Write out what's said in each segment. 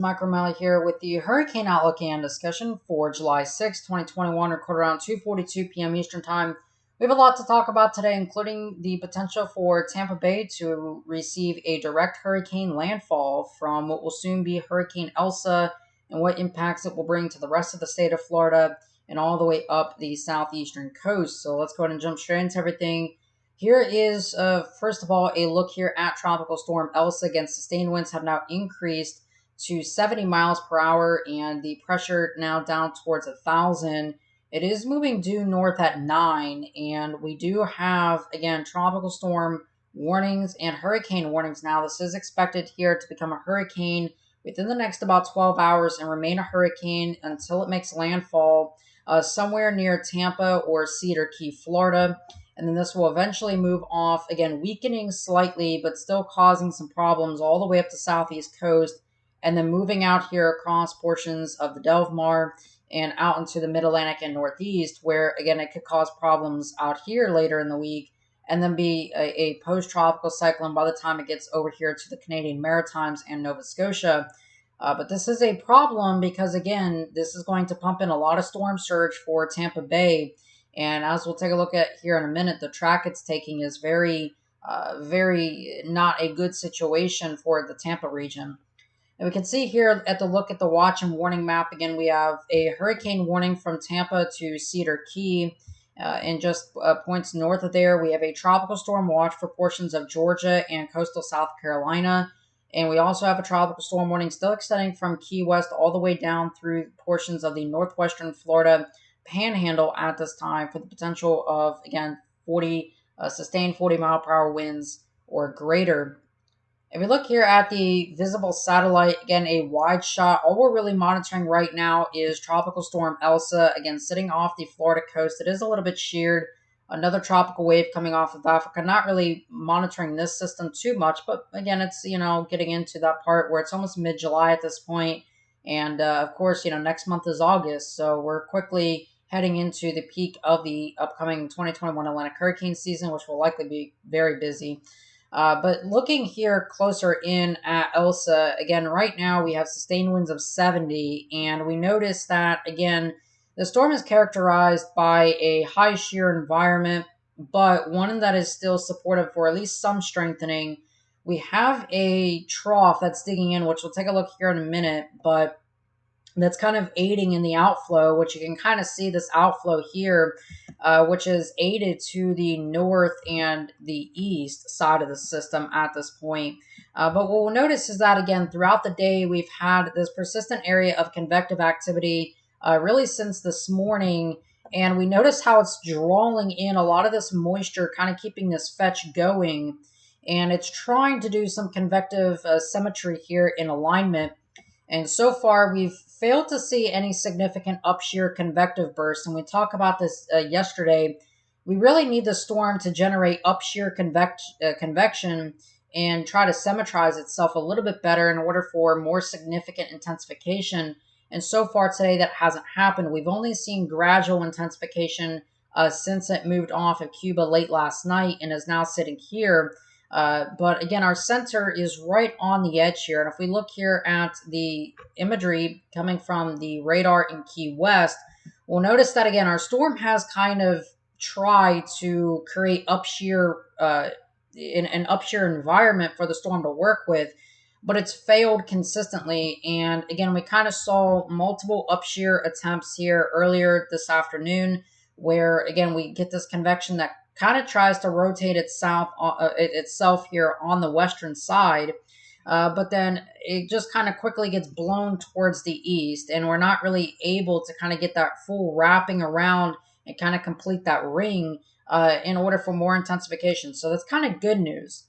Mike Romali here with the Hurricane Outlook and discussion for July 6, 2021, recorded around 2:42 p.m. Eastern Time. We have a lot to talk about today, including the potential for Tampa Bay to receive a direct hurricane landfall from what will soon be Hurricane Elsa and what impacts it will bring to the rest of the state of Florida and all the way up the southeastern coast. So let's go ahead and jump straight into everything. Here is, first of all, a look here at Tropical Storm Elsa. Again, sustained winds have now increased to 70 miles per hour, and the pressure now down towards 1,000. It is moving due north at 9, and we do have, again, tropical storm warnings and hurricane warnings now. This is expected here to become a hurricane within the next about 12 hours and remain a hurricane until it makes landfall somewhere near Tampa or Cedar Key, Florida. And then this will eventually move off, again, weakening slightly, but still causing some problems all the way up the southeast coast, and then moving out here across portions of the Delmar and out into the Mid-Atlantic and Northeast, where, again, it could cause problems out here later in the week, and then be a post-tropical cyclone by the time it gets over here to the Canadian Maritimes and Nova Scotia. But this is a problem because, again, this is going to pump in a lot of storm surge for Tampa Bay. And as we'll take a look at here in a minute, the track it's taking is very not a good situation for the Tampa region. And we can see here at the look at the watch and warning map, again, we have a hurricane warning from Tampa to Cedar Key. And just points north of there, we have a tropical storm watch for portions of Georgia and coastal South Carolina. And we also have a tropical storm warning still extending from Key West all the way down through portions of the northwestern Florida panhandle at this time for the potential of, again, sustained 40-mile-per-hour winds or greater. If we look here at the visible satellite, again, a wide shot, all we're really monitoring right now is Tropical Storm Elsa, again, sitting off the Florida coast. It is a little bit sheared. Another tropical wave coming off of Africa. Not really monitoring this system too much, but again, it's, getting into that part where it's almost mid-July at this point. And, of course, next month is August, so we're quickly heading into the peak of the upcoming 2021 Atlantic hurricane season, which will likely be very busy. But looking here closer in at Elsa, again, right now we have sustained winds of 70, and we notice that, again, the storm is characterized by a high shear environment, but one that is still supportive for at least some strengthening. We have a trough that's digging in, which we'll take a look here in a minute, but that's kind of aiding in the outflow, which you can kind of see this outflow here, which is aided to the north and the east side of the system at this point. But what we'll notice is that, again, throughout the day, we've had this persistent area of convective activity really since this morning, and we notice how it's drawing in a lot of this moisture, kind of keeping this fetch going, and it's trying to do some convective symmetry here in alignment. And so far, we've failed to see any significant upshear convective bursts. And we talked about this yesterday. We really need the storm to generate upshear convection and try to symmetrize itself a little bit better in order for more significant intensification. And so far today, that hasn't happened. We've only seen gradual intensification since it moved off of Cuba late last night and is now sitting here. But again, our center is right on the edge here. And if we look here at the imagery coming from the radar in Key West, we'll notice that, again, our storm has kind of tried to create upshear, in an upshear environment for the storm to work with, but it's failed consistently. And again, we kind of saw multiple upshear attempts here earlier this afternoon, where, again, we get this convection that kind of tries to rotate itself here on the western side, but then it just kind of quickly gets blown towards the east, and we're not really able to kind of get that full wrapping around and kind of complete that ring in order for more intensification. So that's kind of good news.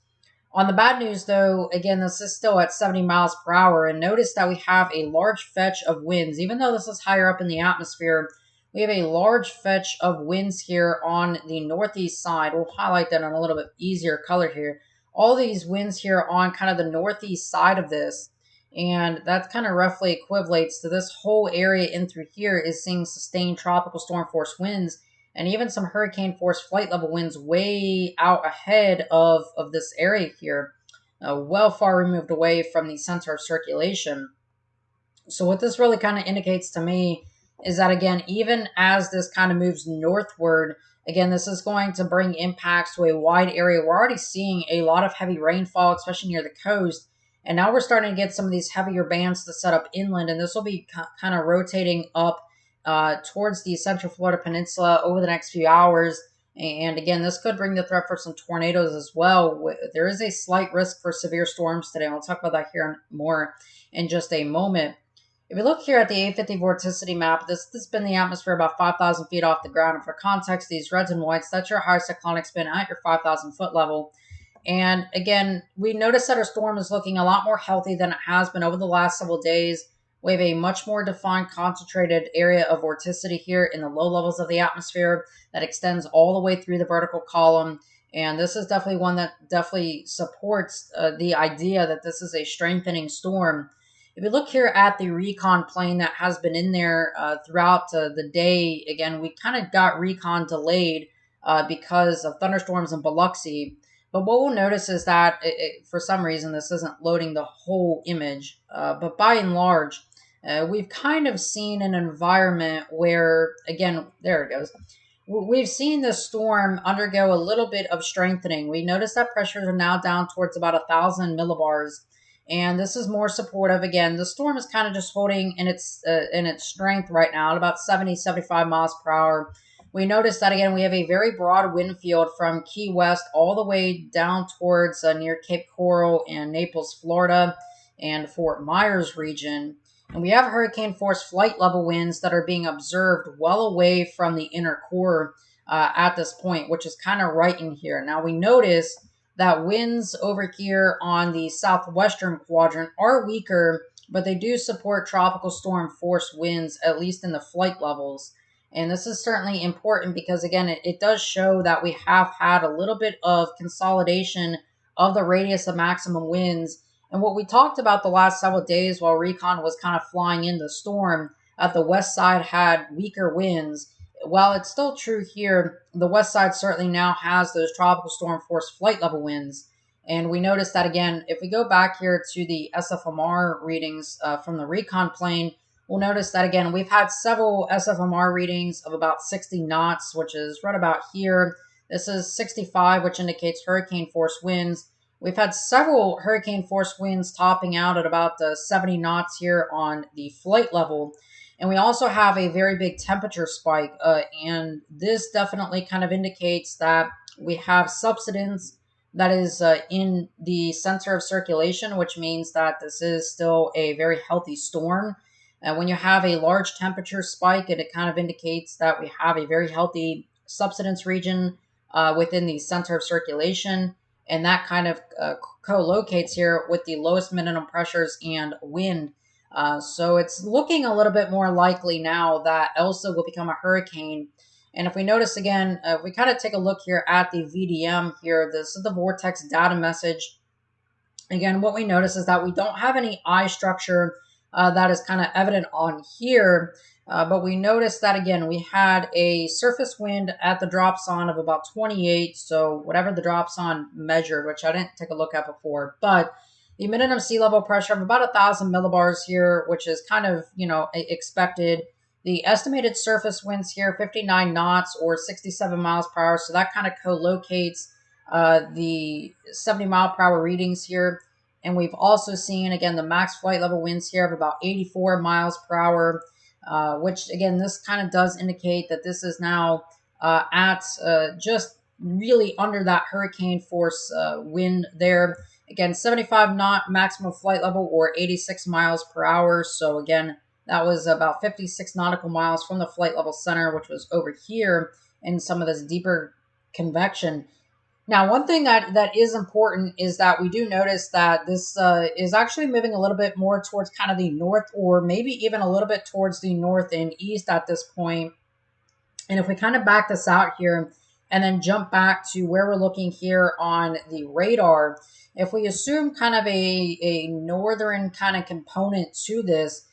On the bad news, though, again, this is still at 70 miles per hour, and notice that we have a large fetch of winds. Even though this is higher up in the atmosphere, we have a large fetch of winds here on the northeast side. We'll highlight that in a little bit easier color here. All these winds here on kind of the northeast side of this, and that kind of roughly equivalates to this whole area in through here is seeing sustained tropical storm force winds, and even some hurricane force flight level winds way out ahead of this area here, well far removed away from the center of circulation. So what this really kind of indicates to me is that, again, even as this kind of moves northward, again, this is going to bring impacts to a wide area. We're already seeing a lot of heavy rainfall, especially near the coast. And now we're starting to get some of these heavier bands to set up inland, and this will be kind of rotating up towards the central Florida peninsula over the next few hours. And again, this could bring the threat for some tornadoes as well. There is a slight risk for severe storms today. We'll talk about that here more in just a moment. If you look here at the 850 vorticity map, this has been the atmosphere about 5,000 feet off the ground. And for context, these reds and whites, that's your high cyclonic spin at your 5,000 foot level. And again, we notice that our storm is looking a lot more healthy than it has been over the last several days. We have a much more defined, concentrated area of vorticity here in the low levels of the atmosphere that extends all the way through the vertical column. And this is definitely one that definitely supports the idea that this is a strengthening storm. If you look here at the Recon plane that has been in there throughout the day, again, we kind of got Recon delayed because of thunderstorms in Biloxi. But what we'll notice is that for some reason this isn't loading the whole image. But by and large, we've kind of seen an environment where, again, there it goes. We've seen the storm undergo a little bit of strengthening. We notice that pressures are now down towards about 1,000 millibars. And this is more supportive. Again, the storm is kind of just holding in its strength right now at about 70, 75 miles per hour. We notice that, again, we have a very broad wind field from Key West all the way down towards near Cape Coral and Naples, Florida, and Fort Myers region. And we have hurricane force flight level winds that are being observed well away from the inner core at this point, which is kind of right in here. Now we notice that winds over here on the southwestern quadrant are weaker, but they do support tropical storm force winds, at least in the flight levels. And this is certainly important because, again, it does show that we have had a little bit of consolidation of the radius of maximum winds. And what we talked about the last several days while Recon was kind of flying in the storm, at the west side had weaker winds. While it's still true here, the west side certainly now has those tropical storm force flight level winds. And we notice that, again, if we go back here to the SFMR readings from the Recon plane, we'll notice that, again, we've had several SFMR readings of about 60 knots, which is right about here. This is 65, which indicates hurricane force winds. We've had several hurricane force winds topping out at about 70 knots here on the flight level. And we also have a very big temperature spike, and this definitely kind of indicates that we have subsidence that is in the center of circulation, which means that this is still a very healthy storm. And when you have a large temperature spike, it kind of indicates that we have a very healthy subsidence region within the center of circulation, and that kind of co-locates here with the lowest minimum pressures and wind. So it's looking a little bit more likely now that Elsa will become a hurricane. And if we notice again, we kind of take a look here at the VDM here. This is the vortex data message. Again, what we notice is that we don't have any eye structure that is kind of evident on here. But we noticed that, again, we had a surface wind at the dropson of about 28. So whatever the dropson measured, which I didn't take a look at before, but the minimum sea level pressure of about 1,000 millibars here, which is kind of, expected. The estimated surface winds here, 59 knots or 67 miles per hour. So that kind of co-locates the 70 mile per hour readings here. And we've also seen, again, the max flight level winds here of about 84 miles per hour, which, again, this kind of does indicate that this is now at just really under that hurricane force wind there. Again, 75 knot maximum flight level or 86 miles per hour. So, again, that was about 56 nautical miles from the flight level center, which was over here in some of this deeper convection. Now, one thing that is important is that we do notice that this is actually moving a little bit more towards kind of the north, or maybe even a little bit towards the north and east at this point. And if we kind of back this out here and then jump back to where we're looking here on the radar, if we assume kind of a northern kind of component to this,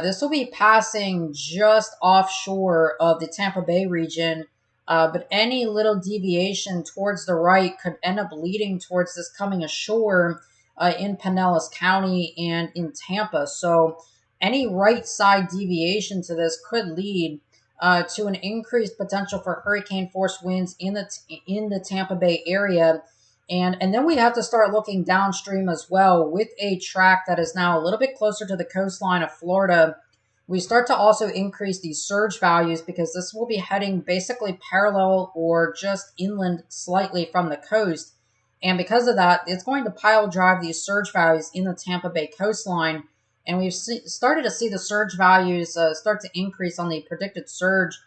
this will be passing just offshore of the Tampa Bay region. But any little deviation towards the right could end up leading towards this coming ashore in Pinellas County and in Tampa. So any right side deviation to this could lead to an increased potential for hurricane force winds in the Tampa Bay area. And then we have to start looking downstream as well with a track that is now a little bit closer to the coastline of Florida. We start to also increase these surge values because this will be heading basically parallel or just inland slightly from the coast. And because of that, it's going to pile drive these surge values in the Tampa Bay coastline. And we've started to see the surge values start to increase on the predicted surge,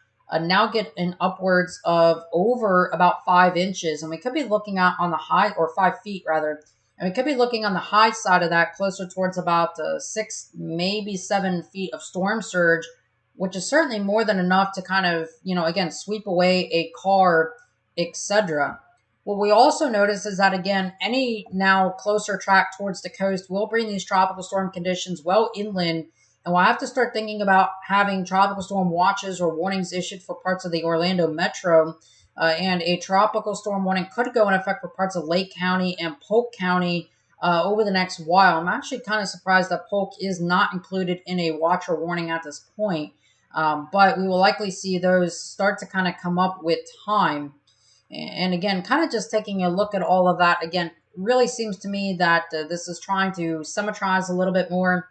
now get in upwards of over about 5 inches. And we could be looking at on the high, or 5 feet rather. And we could be looking on the high side of that, closer towards about 6, maybe 7 feet of storm surge, which is certainly more than enough to kind of, again, sweep away a car, etc. What we also notice is that, again, any now closer track towards the coast will bring these tropical storm conditions well inland, and we'll have to start thinking about having tropical storm watches or warnings issued for parts of the Orlando metro, and a tropical storm warning could go in effect for parts of Lake County and Polk County over the next while. I'm actually kind of surprised that Polk is not included in a watch or warning at this point, but we will likely see those start to kind of come up with time. And again, kind of just taking a look at all of that, again, really seems to me that this is trying to symmetrize a little bit more.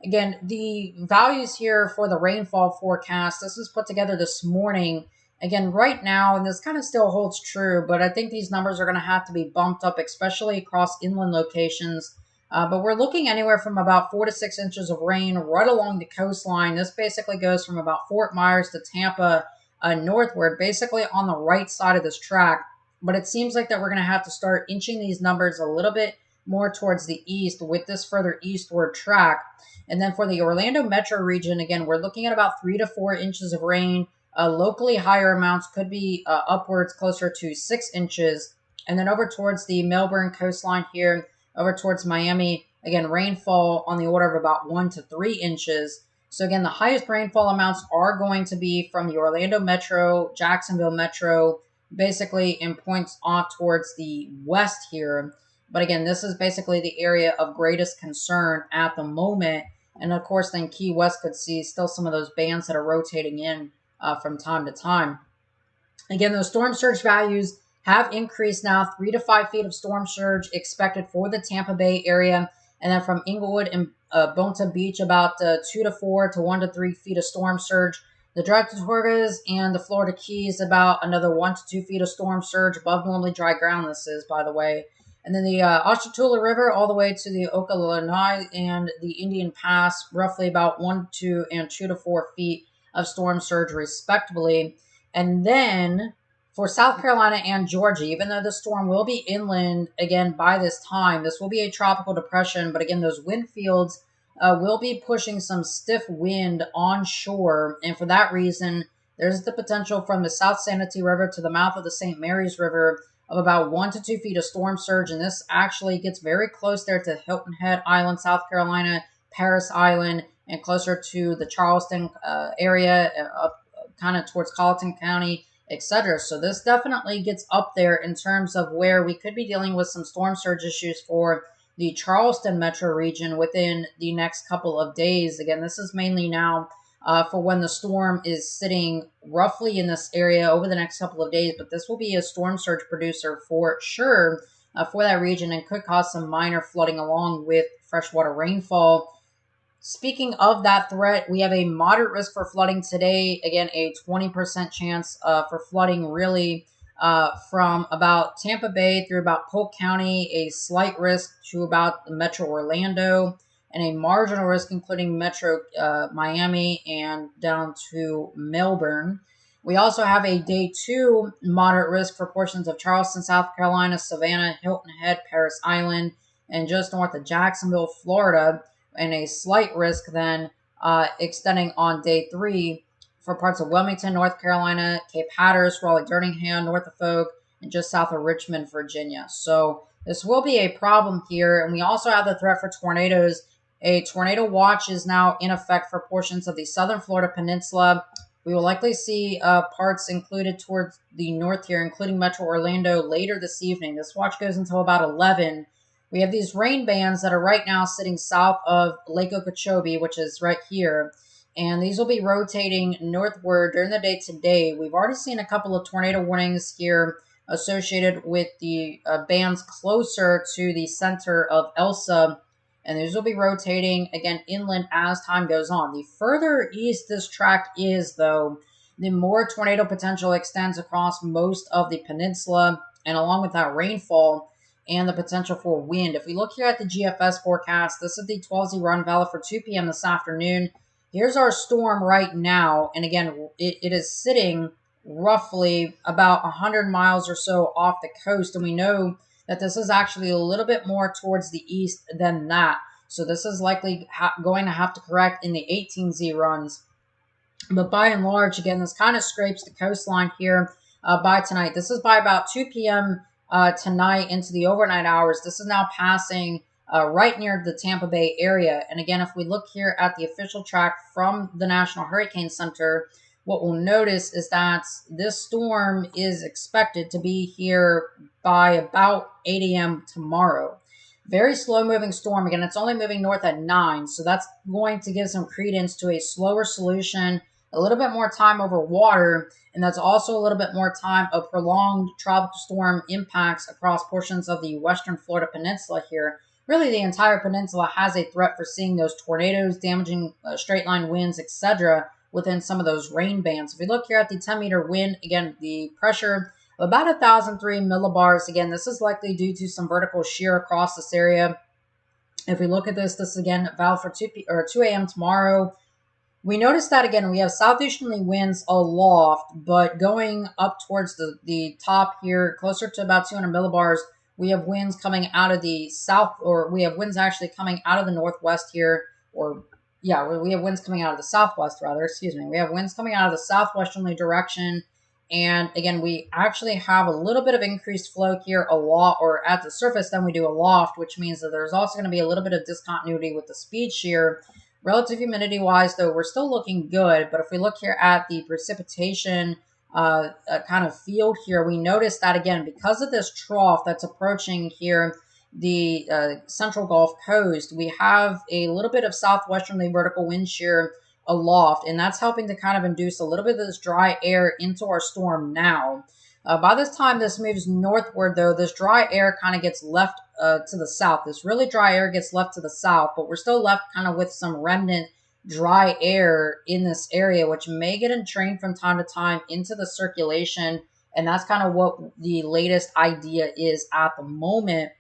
Again, the values here for the rainfall forecast, this was put together this morning. Again, right now, and this kind of still holds true, but I think these numbers are going to have to be bumped up, especially across inland locations. But we're looking anywhere from about 4 to 6 inches of rain right along the coastline. This basically goes from about Fort Myers to Tampa, northward, basically on the right side of this track. But it seems like that we're going to have to start inching these numbers a little bit more towards the east with this further eastward track. And then for the Orlando metro region, again, we're looking at about 3 to 4 inches of rain. Locally higher amounts could be upwards closer to 6 inches. And then over towards the Melbourne coastline here, over towards Miami, again, rainfall on the order of about 1 to 3 inches. So again, the highest rainfall amounts are going to be from the Orlando metro, Jacksonville metro, basically in points off towards the west here. But again, this is basically the area of greatest concern at the moment. And of course, then Key West could see still some of those bands that are rotating in from time to time. Again, those storm surge values have increased now. 3 to 5 feet of storm surge expected for the Tampa Bay area. And then from Inglewood and Bonta Beach, about 2 to 4 to 1 to 3 feet of storm surge. The Dry Tortugas and the Florida Keys, about another 1 to 2 feet of storm surge above normally dry ground. This is, by the way. And then the Ashtabula River all the way to the Okaloosa and the Indian Pass, roughly about 1 to 2 to 4 feet of storm surge, respectively. And then for South Carolina and Georgia, even though the storm will be inland again by this time, this will be a tropical depression. But again, those wind fields will be pushing some stiff wind onshore. And for that reason, there's the potential from the South Sanity River to the mouth of the St. Mary's River of about 1 to 2 feet of storm surge. And this actually gets very close there to Hilton Head Island, South Carolina, Paris Island, and closer to the Charleston area, up kind of towards Colleton County, etc. So this definitely gets up there in terms of where we could be dealing with some storm surge issues for the Charleston metro region within the next couple of days. Again, this is mainly now for when the storm is sitting roughly in this area over the next couple of days, but this will be a storm surge producer for sure for that region and could cause some minor flooding along with freshwater rainfall. Speaking of that threat, we have a moderate risk for flooding today. Again, a 20% chance for flooding really from about Tampa Bay through about Polk County, a slight risk to about Metro Orlando, and a marginal risk including Metro Miami and down to Melbourne. We also have a day 2 moderate risk for portions of Charleston, South Carolina, Savannah, Hilton Head, Paris Island, and just north of Jacksonville, Florida, and a slight risk then extending on day 3 for parts of Wilmington, North Carolina, Cape Hatteras, Raleigh-Durningham, Norfolk, and just south of Richmond, Virginia. So this will be a problem here. And we also have the threat for tornadoes. A tornado watch is now in effect for portions of the southern Florida peninsula. We will likely see parts included towards the north here, including Metro Orlando later this evening. This watch goes until about 11. We have these rain bands that are right now sitting south of Lake Okeechobee, which is right here. And these will be rotating northward during the day today. We've already seen a couple of tornado warnings here associated with the bands closer to the center of Elsa. And these will be rotating again inland as time goes on. The further east this track is, though, the more tornado potential extends across most of the peninsula, and along with that rainfall and the potential for wind. If we look here at the GFS forecast, this is the 12Z run valid for 2 p.m. this afternoon. Here's our storm right now, and again, it is sitting roughly about 100 miles or so off the coast, and we know that this is actually a little bit more towards the east than that. So this is likely going to have to correct in the 18Z runs. But by and large, again, this kind of scrapes the coastline here by tonight. This is by about 2 p.m. Tonight into the overnight hours. This is now passing right near the Tampa Bay area. And again, if we look here at the official track from the National Hurricane Center, what we'll notice is that this storm is expected to be here by about 8 a.m. tomorrow. Very slow moving storm. Again, it's only moving north at 9, so that's going to give some credence to a slower solution, a little bit more time over water, and that's also a little bit more time of prolonged tropical storm impacts across portions of the western Florida peninsula here. Really, the entire peninsula has a threat for seeing those tornadoes, damaging straight line winds, etc. within some of those rain bands. If we look here at the 10-meter wind, again, the pressure of about 1,003 millibars. Again, this is likely due to some vertical shear across this area. If we look at this again, valid for 2 a.m. tomorrow. We notice that, again, we have southeasterly winds aloft, but going up towards the top here, closer to about 200 millibars, we have winds coming out of the south, or we have winds actually coming out of the northwest here, or, yeah, we have winds coming out of the southwest, rather, excuse me. We have winds coming out of the southwesterly direction, and, again, we actually have a little bit of increased flow here aloft, or at the surface than we do aloft, which means that there's also going to be a little bit of discontinuity with the speed shear. Relative humidity-wise, though, we're still looking good, but if we look here at the precipitation kind of field here, we notice that, again, because of this trough that's approaching here the central Gulf Coast, we have a little bit of southwesterly vertical wind shear aloft, and that's helping to kind of induce a little bit of this dry air into our storm now. By this time this moves northward, though, this dry air kind of gets left to the south. This really dry air gets left to the south, but we're still left kind of with some remnant dry air in this area, which may get entrained from time to time into the circulation, and that's kind of what the latest idea is at the moment.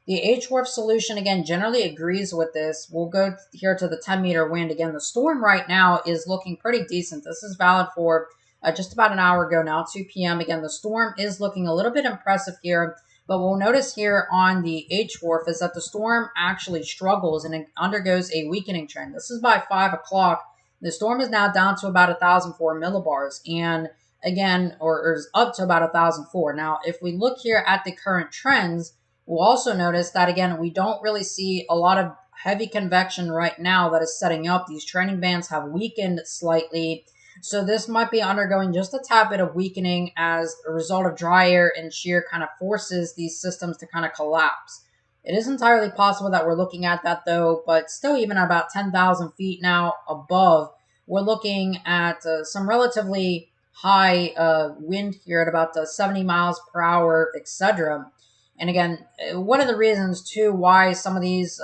The HWRF solution, again, generally agrees with this. We'll go here to the 10-meter wind. Again, the storm right now is looking pretty decent. This is valid for just about an hour ago now, 2 p.m. Again, the storm is looking a little bit impressive here, but we'll notice here on the HWRF is that the storm actually struggles and it undergoes a weakening trend. This is by 5 o'clock. The storm is now down to about 1,004 millibars, and again, or is up to about 1,004. Now, if we look here at the current trends, we'll also notice that, again, we don't really see a lot of heavy convection right now that is setting up. These training bands have weakened slightly, so this might be undergoing just a tad bit of weakening as a result of dry air and shear kind of forces these systems to kind of collapse. It is entirely possible that we're looking at that, though, but still even about 10,000 feet now above, we're looking at some relatively high wind here at about 70 miles per hour, etc. And again, one of the reasons, too, why some of these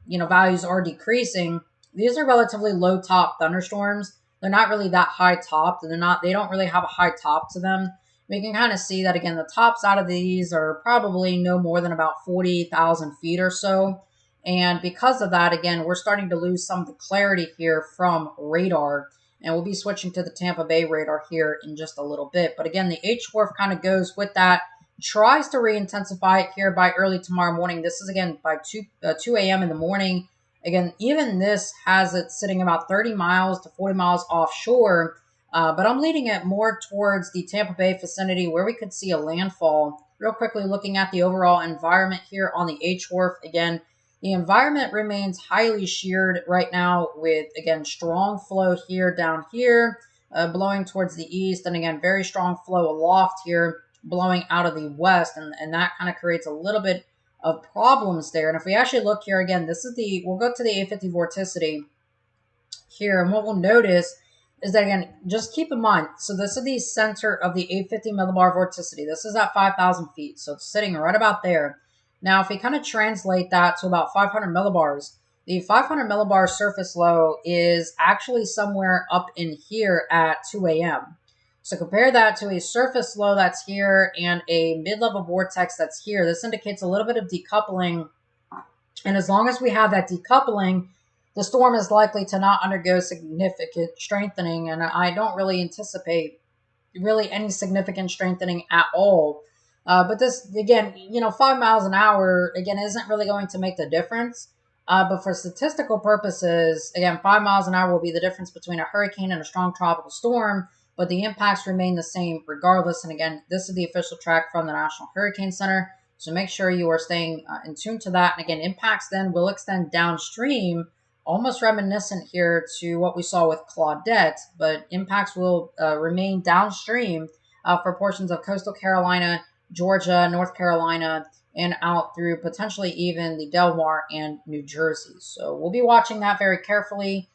values are decreasing, these are relatively low top thunderstorms. They're not really that high top. They don't really have a high top to them. We can kind of see that, again, the tops out of these are probably no more than about 40,000 feet or so. And because of that, again, we're starting to lose some of the clarity here from radar. And we'll be switching to the Tampa Bay radar here in just a little bit. But again, the HWRF kind of goes with that. Tries to re-intensify it here by early tomorrow morning. This is, again, by 2 a.m. in the morning. Again, even this has it sitting about 30 miles to 40 miles offshore, but I'm leading it more towards the Tampa Bay vicinity where we could see a landfall. Real quickly looking at the overall environment here on the HWRF. Again, the environment remains highly sheared right now with, again, strong flow here down here, blowing towards the east, and again, very strong flow aloft here, blowing out of the west, and that kind of creates a little bit of problems there. And if we actually look here again, this is we'll go to the 850 vorticity here, and what we'll notice is that, again, just keep in mind, so this is the center of the 850 millibar vorticity. This is at 5,000 feet, so it's sitting right about there. Now, if we kind of translate that to about 500 millibars, the 500 millibar surface low is actually somewhere up in here at 2 a.m. So compare that to a surface low that's here and a mid-level vortex that's here. This indicates a little bit of decoupling, and as long as we have that decoupling, the storm is likely to not undergo significant strengthening, and I don't really anticipate really any significant strengthening at all. But this, again, 5 miles an hour, again, isn't really going to make the difference. But for statistical purposes, again, 5 miles an hour will be the difference between a hurricane and a strong tropical storm, but the impacts remain the same regardless. And again, this is the official track from the National Hurricane Center, so make sure you are staying in tune to that. And again, impacts then will extend downstream, almost reminiscent here to what we saw with Claudette, but impacts will remain downstream for portions of coastal Carolina, Georgia, North Carolina, and out through potentially even the Delmar and New Jersey. So we'll be watching that very carefully.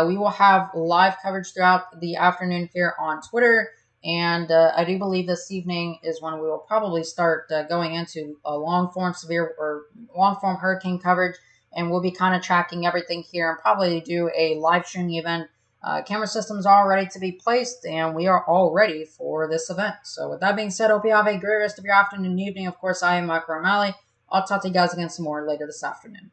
We will have live coverage throughout the afternoon here on Twitter, and I do believe this evening is when we will probably start going into a long-form severe or long-form hurricane coverage, and we'll be kind of tracking everything here and probably do a live streaming event. Camera systems are all ready to be placed, and we are all ready for this event. So with that being said, hope you have a great rest of your afternoon and evening. Of course, I am Michael O'Malley. I'll talk to you guys again some more later this afternoon.